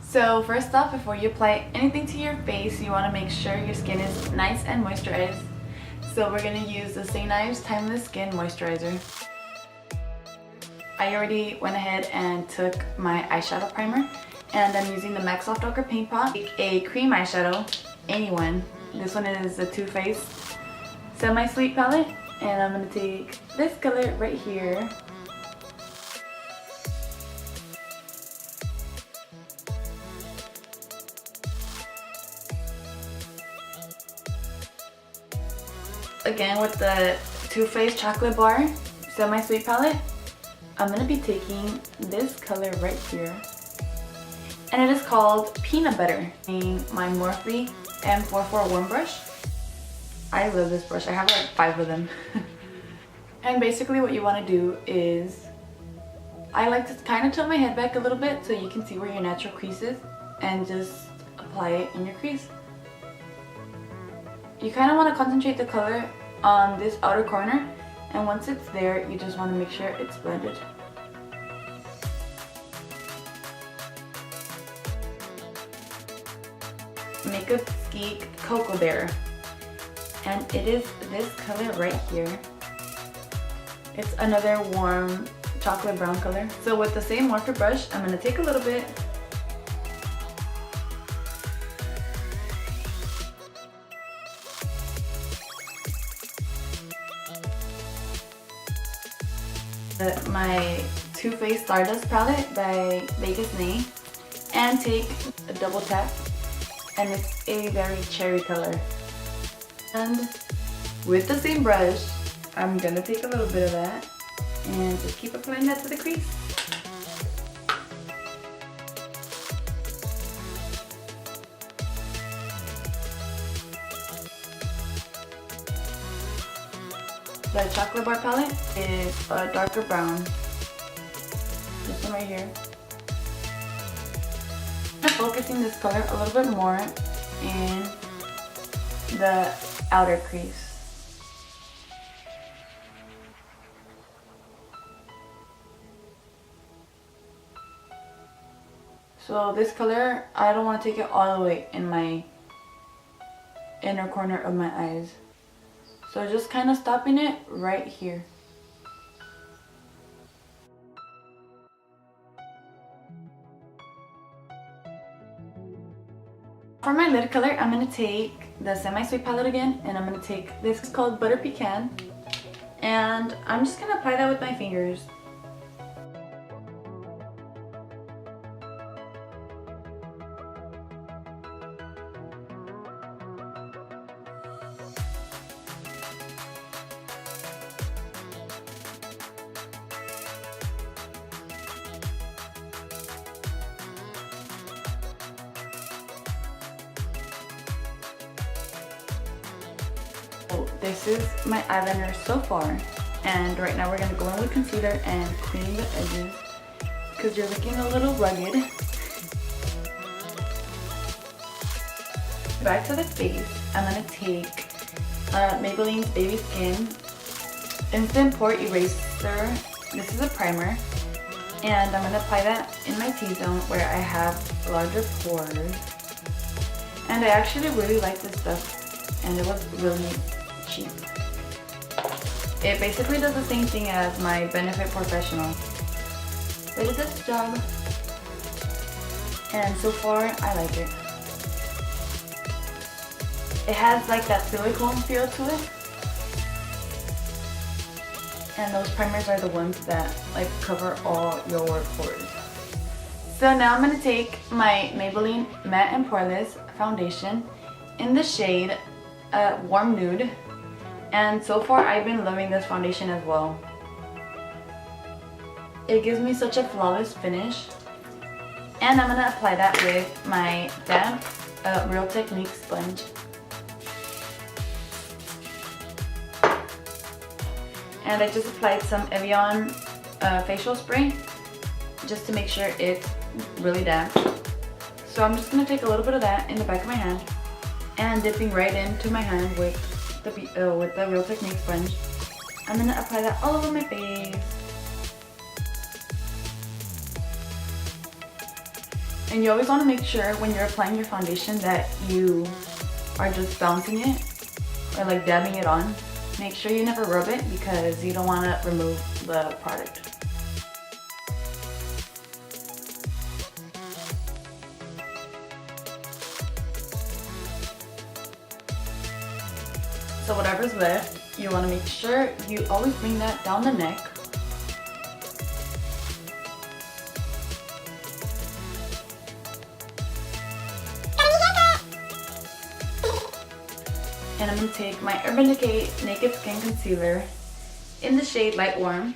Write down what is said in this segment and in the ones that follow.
So first off, before you apply anything to your face, you want to make sure your skin is nice and moisturized. So we're going to use the St. Ives Timeless Skin Moisturizer. I already went ahead and took my eyeshadow primer, and I'm using the MAC Soft Ochre Paint Pot. A cream eyeshadow, any one. This one is the Too Faced Semi-Sweet palette, and I'm going to take this color right here. Again with the Too Faced Chocolate Bar Semi-Sweet palette, I'm going to be taking this color right here. And it is called Peanut Butter. My Morphe M441 brush. I love this brush. I have like 5 of them. And basically what you want to do is, I like to kind of tilt my head back a little bit so you can see where your natural crease is, and just apply it in your crease. You kind of want to concentrate the color on this outer corner, and once it's there, you just want to make sure it's blended. Makeup Geek Coco Bear, and it is this color right here. It's another warm chocolate brown color. So with the same Morphe brush, I'm going to take a little bit my Too Faced Stardust palette by Becca Champagne, and take a double tap, and it's a very cherry color. And with the same brush, I'm gonna take a little bit of that and just keep applying that to the crease. The Chocolate Bar palette is a darker brown. This one right here. I'm focusing this color a little bit more in the outer crease. So this color, I don't want to take it all the way in my inner corner of my eyes. So just kind of stopping it right here. For my lid color, I'm going to take the Semi-Sweet palette again, and I'm going to take this. It's called Butter Pecan, and I'm just going to apply that with my fingers. This is my eyeliner so far, and right now we're going to go in with concealer and clean the edges because you're looking a little rugged. Back to the face, I'm going to take Maybelline's Baby Skin Instant Pore Eraser. This is a primer, and I'm going to apply that in my T-zone where I have larger pores. And I actually really like this stuff, and it was really cheap. It basically does the same thing as my Benefit Professional, but it does the job, and so far I like it. It has like that silicone feel to it, and those primers are the ones that like cover all your pores. So now I'm going to take my Maybelline Matte and Poreless Foundation in the shade Warm Nude. And so far I've been loving this foundation as well. It gives me such a flawless finish. And I'm going to apply that with my damp Real Technique sponge. And I just applied some Evian facial spray just to make sure it's really damp. So I'm just going to take a little bit of that in the back of my hand and dipping right into my hand with the Real Technique sponge. I'm going to apply that all over my face. And you always want to make sure when you're applying your foundation that you are just bouncing it or like dabbing it on. Make sure you never rub it because you don't want to remove the product. So whatever's left, you want to make sure you always bring that down the neck. And I'm going to take my Urban Decay Naked Skin Concealer in the shade Light Warm.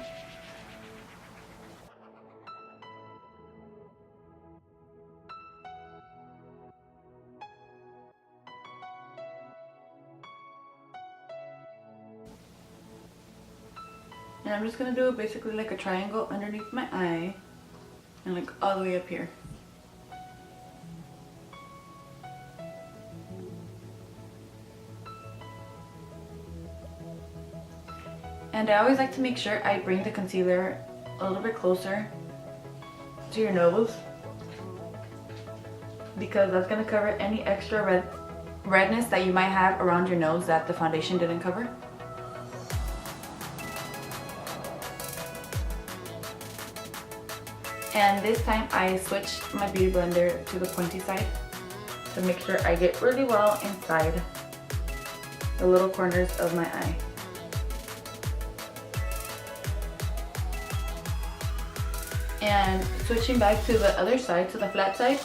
And I'm just going to do basically like a triangle underneath my eye and like all the way up here. And I always like to make sure I bring the concealer a little bit closer to your nose because that's going to cover any extra redness that you might have around your nose that the foundation didn't cover. And this time I switched my beauty blender to the pointy side to make sure I get really well inside the little corners of my eye. And switching back to the other side, to the flat side,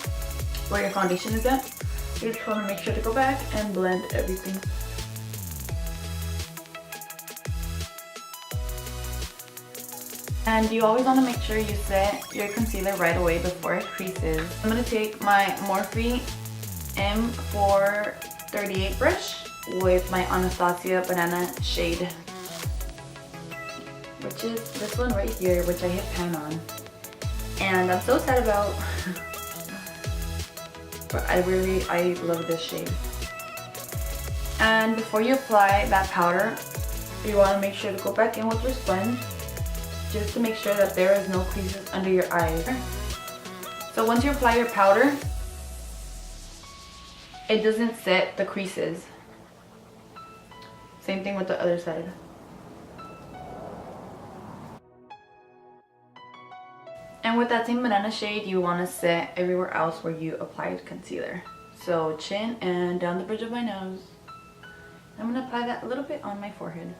where your foundation is at, you just want to make sure to go back and blend everything. And you always want to make sure you set your concealer right away before it creases. I'm going to take my Morphe M438 brush with my Anastasia Banana shade, which is this one right here, which I hit pan on. And I'm so sad about, but I love this shade. And before you apply that powder, you want to make sure to go back in with your sponge just to make sure that there is no creases under your eyes. So once you apply your powder, it doesn't set the creases. Same thing with the other side. And with that same banana shade, you want to set everywhere else where you applied concealer. So chin and down the bridge of my nose. I'm going to apply that a little bit on my forehead.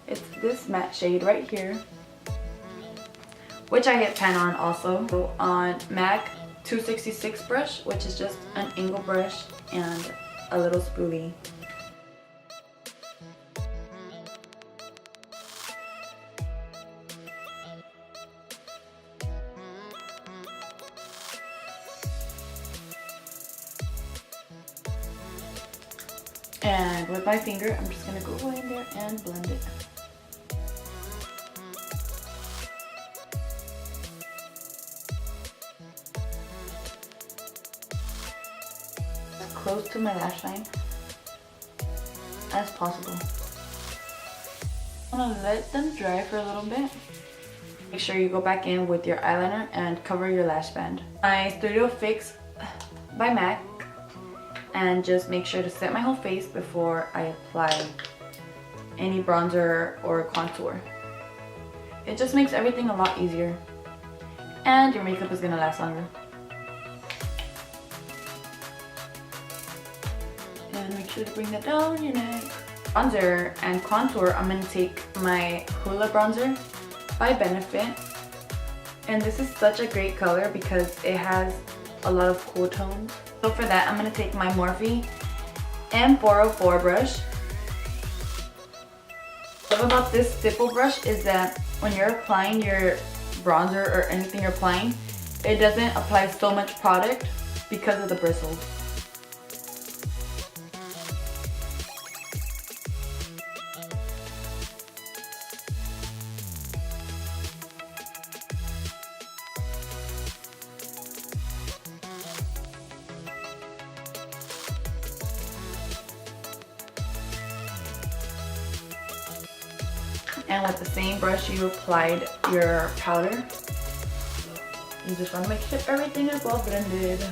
It's this matte shade right here, which I hit pan on also. So on MAC 266 brush, which is just an angle brush and a little spoolie. And with my finger, I'm just going to go in there and blend it. As close to my lash line as possible. I'm going to let them dry for a little bit. Make sure you go back in with your eyeliner and cover your lash band. My Studio Fix by MAC. And just make sure to set my whole face before I apply any bronzer or contour. It just makes everything a lot easier. And your makeup is going to last longer. And make sure to bring that down your neck. Bronzer and contour, I'm going to take my Hoola bronzer by Benefit. And this is such a great color because it has a lot of cool tones. So for that, I'm going to take my Morphe M404 brush. What I love about this stipple brush is that when you're applying your bronzer or anything you're applying, it doesn't apply so much product because of the bristles. And with the same brush you applied your powder, You just want to make sure everything is well blended.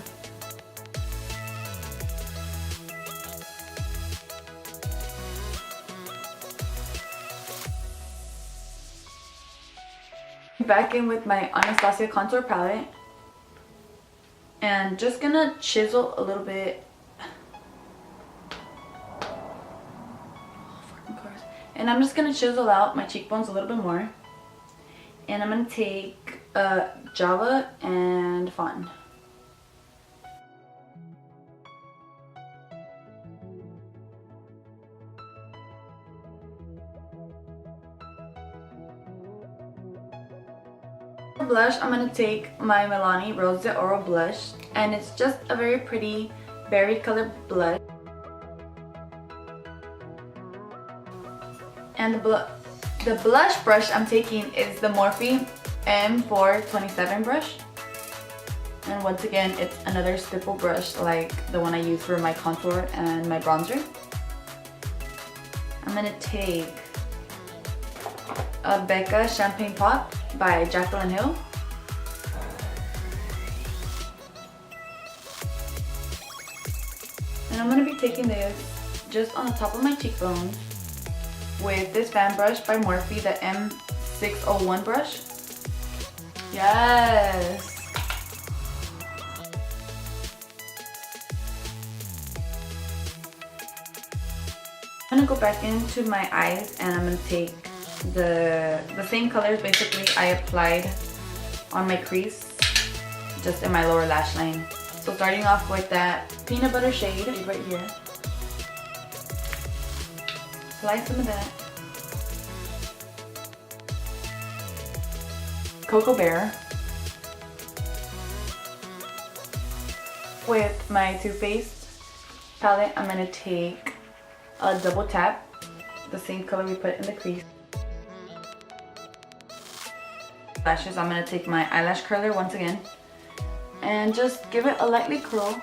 Back in with my Anastasia contour palette and just gonna chisel a little bit. And I'm just gonna chisel out my cheekbones a little bit more. And I'm gonna take Java and Fawn. For blush, I'm going to take my Milani Rose De Oro blush, and it's just a very pretty berry colored blush. And the blush brush I'm taking is the Morphe M427 brush. And once again, it's another stipple brush like the one I use for my contour and my bronzer. I'm going to take a Becca Champagne Pop by Jaclyn Hill. And I'm going to be taking this just on the top of my cheekbone with this fan brush by Morphe, the M601 brush. Yes! I'm going to go back into my eyes and I'm going to take the same colors basically I applied on my crease, just in my lower lash line. So starting off with that peanut butter shade right here. Apply some of that. Coco Bear. With my Too Faced palette, I'm going to take a double tap, the same color we put in the crease. Lashes, I'm going to take my eyelash curler once again and just give it a lightly curl.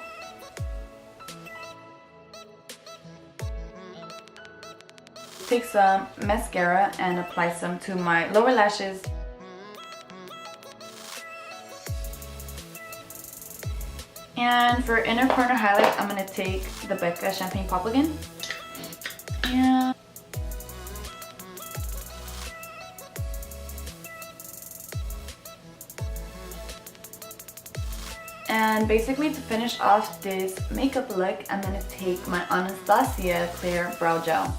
Take some mascara and apply some to my lower lashes. And for inner corner highlight, I'm going to take the Becca Champagne Pop again. And basically to finish off this makeup look, I'm going to take my Anastasia Clear Brow Gel.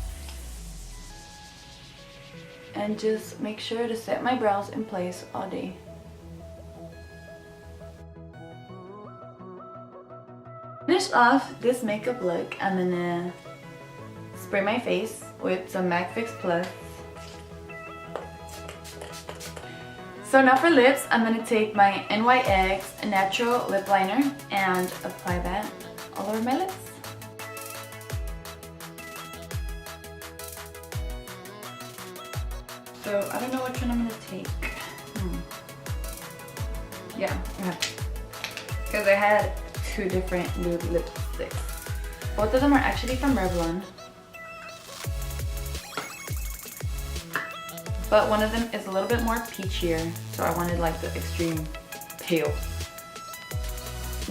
And just make sure to set my brows in place all day. Finish off this makeup look, I'm going to spray my face with some MAC Fix Plus. So now for lips, I'm going to take my NYX Natural lip liner and apply that all over my lips. So I don't know which one I'm going to take. Yeah, because I had two different nude lipsticks. Both of them are actually from Revlon. But one of them is a little bit more peachier, so I wanted like the extreme pale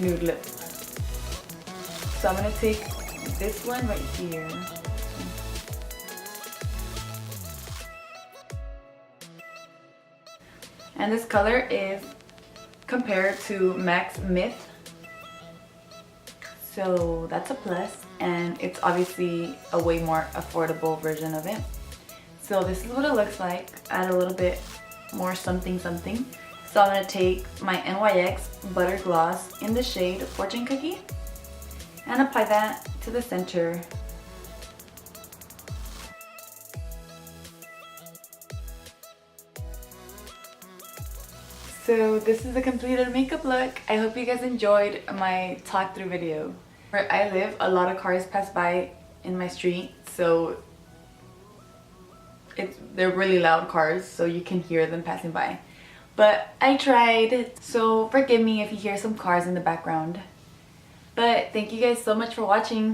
nude lip. So I'm going to take this one right here. And this color is compared to MAC's Myth. So that's a plus, and it's obviously a way more affordable version of it. So this is what it looks like. Add a little bit more something something. So I'm going to take my NYX buttergloss in the shade Fortune Cookie and apply that to the center. So this is the completed makeup look. I hope you guys enjoyed my talk through video. Where I live, a lot of cars pass by in my street, so they're really loud cars, so you can hear them passing by. But I tried, so forgive me if you hear some cars in the background. But thank you guys so much for watching.